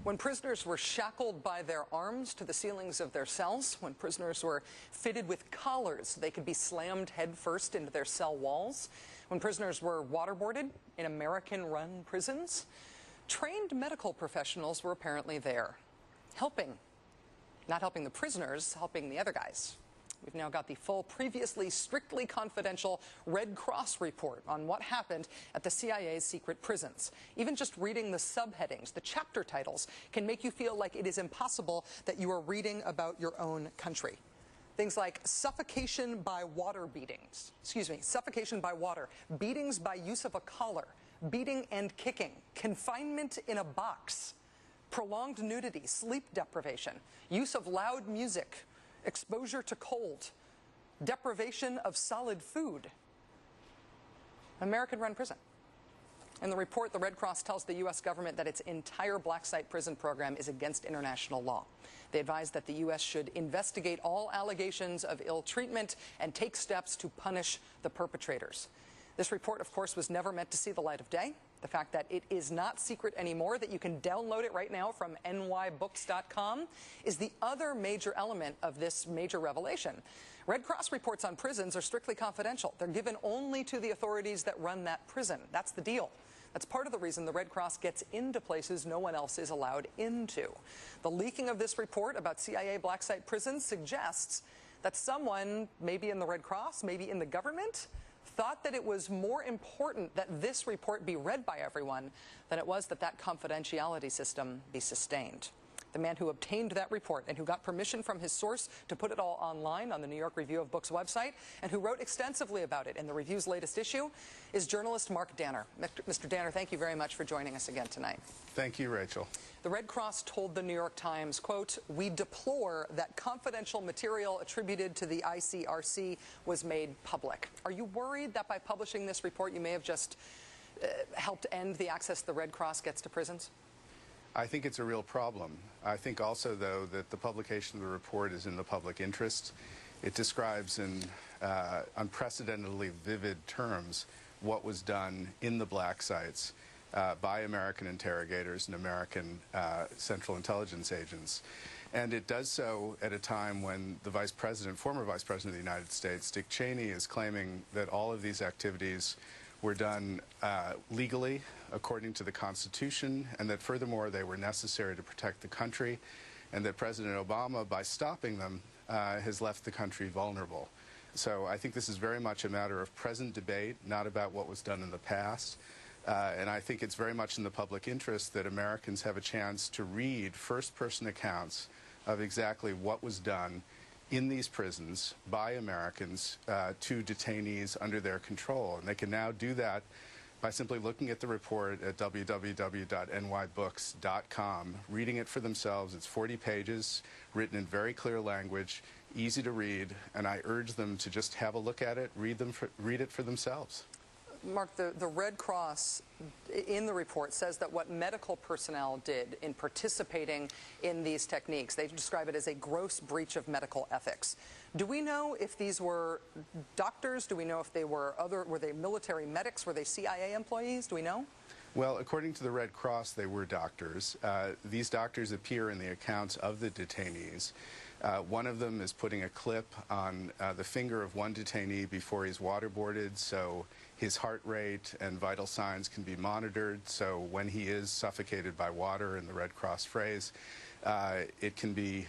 When prisoners were shackled by their arms to the ceilings of their cells, when prisoners were fitted with collars so they could be slammed headfirst into their cell walls, when prisoners were waterboarded in American-run prisons, trained medical professionals were apparently there, helping. Not helping the prisoners, helping the other guys. We've now got the full, previously strictly confidential Red Cross report on what happened at the CIA's secret prisons. Even just reading the subheadings, the chapter titles, can make you feel like it is impossible that you are reading about your own country. Things like suffocation by water beatings, suffocation by water, beatings by use of a collar, beating and kicking, confinement in a box, prolonged nudity, sleep deprivation, use of loud music, exposure to cold, deprivation of solid food. American-run prison. In the report, the Red Cross tells the U.S. government that its entire black site prison program is against international law. They advise that the U.S. should investigate all allegations of ill treatment and take steps to punish the perpetrators. This report, of course, was never meant to see the light of day. The fact that it is not secret anymore, that you can download it right now from nybooks.com, is the other major element of this major revelation. Red Cross reports on prisons are strictly confidential. They're given only to the authorities that run that prison. That's the deal. That's part of the reason the Red Cross gets into places no one else is allowed into. The leaking of this report about CIA black site prisons suggests that someone, maybe in the Red Cross, maybe in the government, thought that it was more important that this report be read by everyone than it was that that confidentiality system be sustained. The man who obtained that report and who got permission from his source to put it all online on the New York Review of Books website and who wrote extensively about it in the Review's latest issue is journalist Mark Danner. Mr. Danner, thank you very much for joining us again tonight. Thank you, Rachel. The Red Cross told the New York Times, quote, "We deplore that confidential material attributed to the ICRC was made public." Are you worried that by publishing this report you may have just helped end the access the Red Cross gets to prisons? I think it's a real problem. I think also, though, that the publication of the report is in the public interest. It describes in unprecedentedly vivid terms what was done in the black sites by American interrogators and American Central Intelligence agents. And it does so at a time when the former Vice President of the United States, Dick Cheney, is claiming that all of these activities were done legally, according to the Constitution, and that furthermore they were necessary to protect the country, and that President Obama, by stopping them, has left the country vulnerable. So I think this is very much a matter of present debate, not about what was done in the past. And I think it's very much in the public interest that Americans have a chance to read first-person accounts of exactly what was done in these prisons by Americans to detainees under their control. And they can now do that by simply looking at the report at www.nybooks.com, reading it for themselves. It's 40 pages, written in very clear language, easy to read, and I urge them to just have a look at it, read it for themselves. Mark, the Red Cross in the report says that what medical personnel did in participating in these techniques, they describe it as a gross breach of medical ethics. Do we know if these were doctors? Do we know if they were they military medics? Were they CIA employees? Do we know? Well, according to the Red Cross, they were doctors. These doctors appear in the accounts of the detainees. One of them is putting a clip on the finger of one detainee before he's waterboarded, so his heart rate and vital signs can be monitored. So when he is suffocated by water, in the Red Cross phrase, it can be,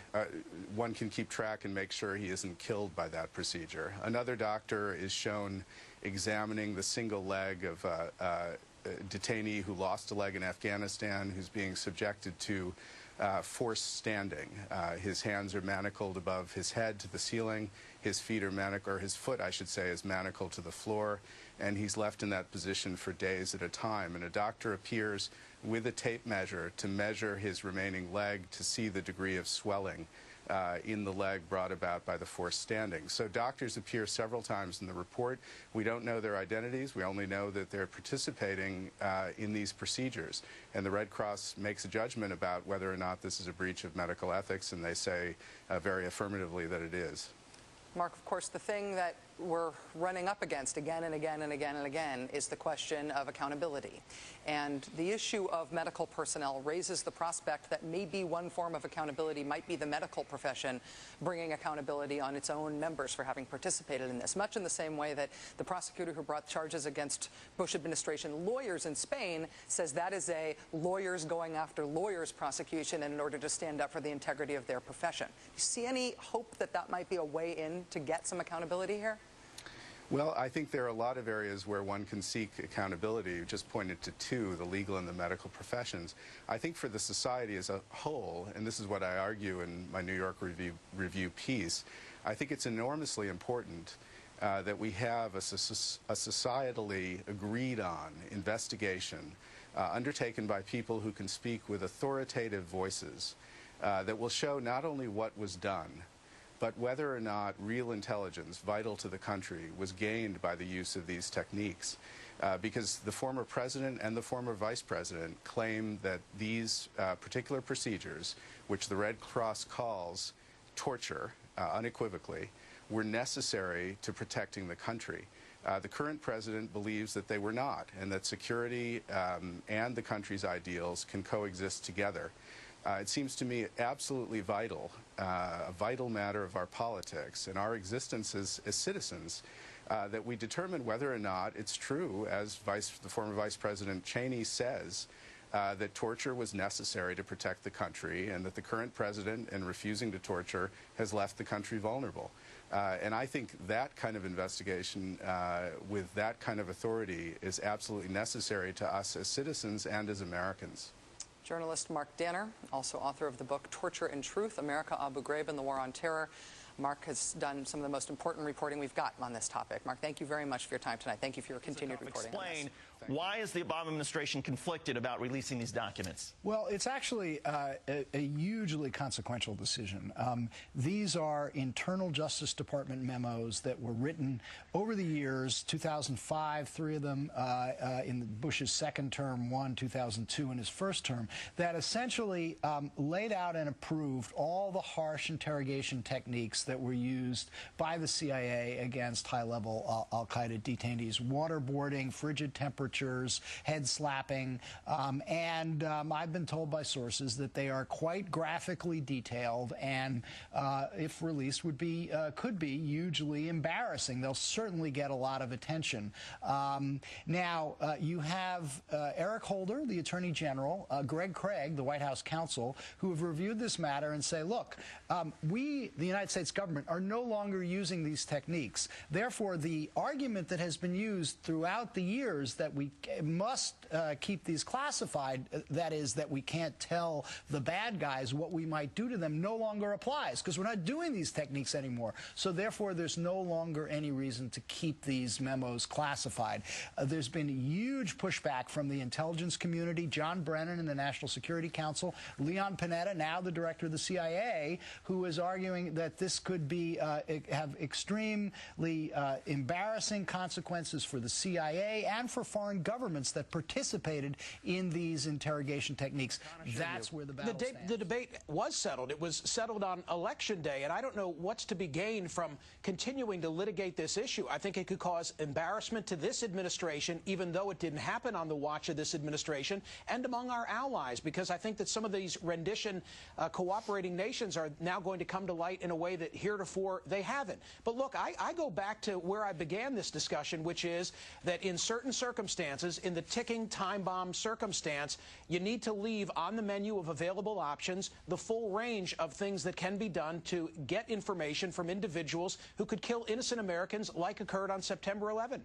one can keep track and make sure he isn't killed by that procedure. Another doctor is shown examining the single leg of a detainee who lost a leg in Afghanistan, who's being subjected to forced standing. His hands are manacled above his head to the ceiling. His feet are manacled, or his foot, I should say, is manacled to the floor, and he's left in that position for days at a time. And a doctor appears with a tape measure to measure his remaining leg to see the degree of swelling in the leg brought about by the forced standing. So doctors appear several times in the report. We don't know their identities. We only know that they're participating in these procedures. And the Red Cross makes a judgment about whether or not this is a breach of medical ethics, and they say very affirmatively that it is. Mark, of course, the thing that we're running up against again and again and again and again is the question of accountability. And the issue of medical personnel raises the prospect that maybe one form of accountability might be the medical profession bringing accountability on its own members for having participated in this, much in the same way that the prosecutor who brought charges against Bush administration lawyers in Spain says that is a lawyers going after lawyers prosecution in order to stand up for the integrity of their profession. Do you see any hope that that might be a way in to get some accountability here? Well, I think there are a lot of areas where one can seek accountability. You just pointed to two, the legal and the medical professions. I think for the society as a whole, and this is what I argue in my New York Review piece, I think it's enormously important that we have a societally agreed on investigation undertaken by people who can speak with authoritative voices that will show not only what was done, but whether or not real intelligence vital to the country was gained by the use of these techniques. Because the former president and the former vice president claim that these particular procedures, which the Red Cross calls torture, unequivocally, were necessary to protecting the country. The current president believes that they were not, and that security and the country's ideals can coexist together. It seems to me absolutely vital, a vital matter of our politics and our existence as citizens, that we determine whether or not it's true, as the former Vice President Cheney says, that torture was necessary to protect the country, and that the current president, in refusing to torture, has left the country vulnerable. And I think that kind of investigation with that kind of authority is absolutely necessary to us as citizens and as Americans. Journalist Mark Danner, also author of the book Torture and Truth, America, Abu Ghraib, and the War on Terror. Mark has done some of the most important reporting we've got on this topic. Mark, thank you very much for your time tonight. Thank you for your continued reporting on this. Why is the Obama administration conflicted about releasing these documents? Well, it's actually a hugely consequential decision. These are internal Justice Department memos that were written over the years, 2005, 3 of them in Bush's second term, 1, 2002 in his first term, that essentially laid out and approved all the harsh interrogation techniques that were used by the CIA against high-level al-Qaeda detainees: waterboarding, frigid temperatures, head slapping, and I've been told by sources that they are quite graphically detailed, and if released could be hugely embarrassing. They'll certainly get a lot of attention. Now you have Eric Holder, the Attorney General, Greg Craig, the White House counsel, who have reviewed this matter and say, look, we, the United States government, are no longer using these techniques. Therefore, the argument that has been used throughout the years that we must keep these classified, that is, that we can't tell the bad guys what we might do to them, no longer applies, because we're not doing these techniques anymore. So therefore, there's no longer any reason to keep these memos classified. There's been huge pushback from the intelligence community. John Brennan in the National Security Council, Leon Panetta, now the director of the CIA, who is arguing that this could be have extremely embarrassing consequences for the CIA and for foreign governments that participated in these interrogation techniques. That's where the battle stands. The debate was settled. It was settled on Election Day, and I don't know what's to be gained from continuing to litigate this issue. I think it could cause embarrassment to this administration, even though it didn't happen on the watch of this administration, and among our allies, because I think that some of these rendition cooperating nations are now going to come to light in a way that heretofore they haven't. But look, I go back to where I began this discussion, which is that in certain circumstances, in the ticking time bomb circumstance, you need to leave on the menu of available options the full range of things that can be done to get information from individuals who could kill innocent Americans, like occurred on September 11.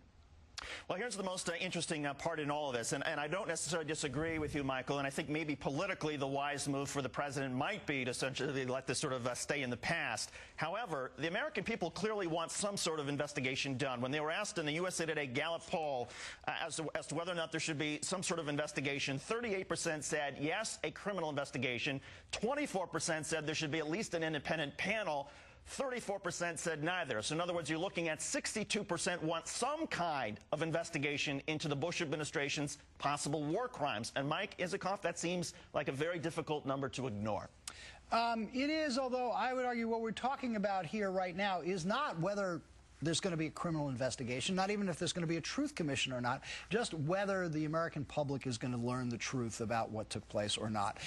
Well, here's the most interesting part in all of this, and I don't necessarily disagree with you, Michael, and I think maybe politically the wise move for the president might be to essentially let this sort of stay in the past. However, the American people clearly want some sort of investigation done. When they were asked in the USA Today Gallup poll as to whether or not there should be some sort of investigation, 38% said yes, a criminal investigation, 24% said there should be at least an independent panel, 34% said neither. So in other words, you're looking at 62% want some kind of investigation into the Bush administration's possible war crimes. And Mike Isikoff, that seems like a very difficult number to ignore. It is, although I would argue what we're talking about here right now is not whether there's going to be a criminal investigation, not even if there's going to be a truth commission or not, just whether the American public is going to learn the truth about what took place or not.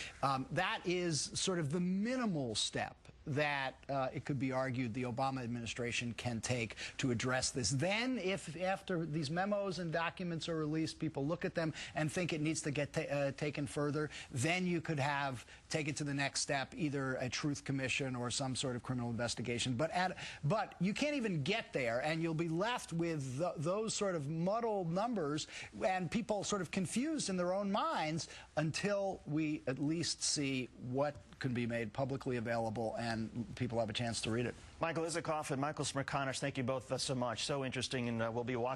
That is sort of the minimal step that it could be argued the Obama administration can take to address this. Then, if after these memos and documents are released, people look at them and think it needs to get taken further, then you could take it to the next step, either a truth commission or some sort of criminal investigation. But you can't even get there, and you'll be left with those sort of muddled numbers and people sort of confused in their own minds until we at least see what can be made publicly available and people have a chance to read it. Michael Isikoff and Michael Smerconish, thank you both so much. So interesting, and we'll be watching.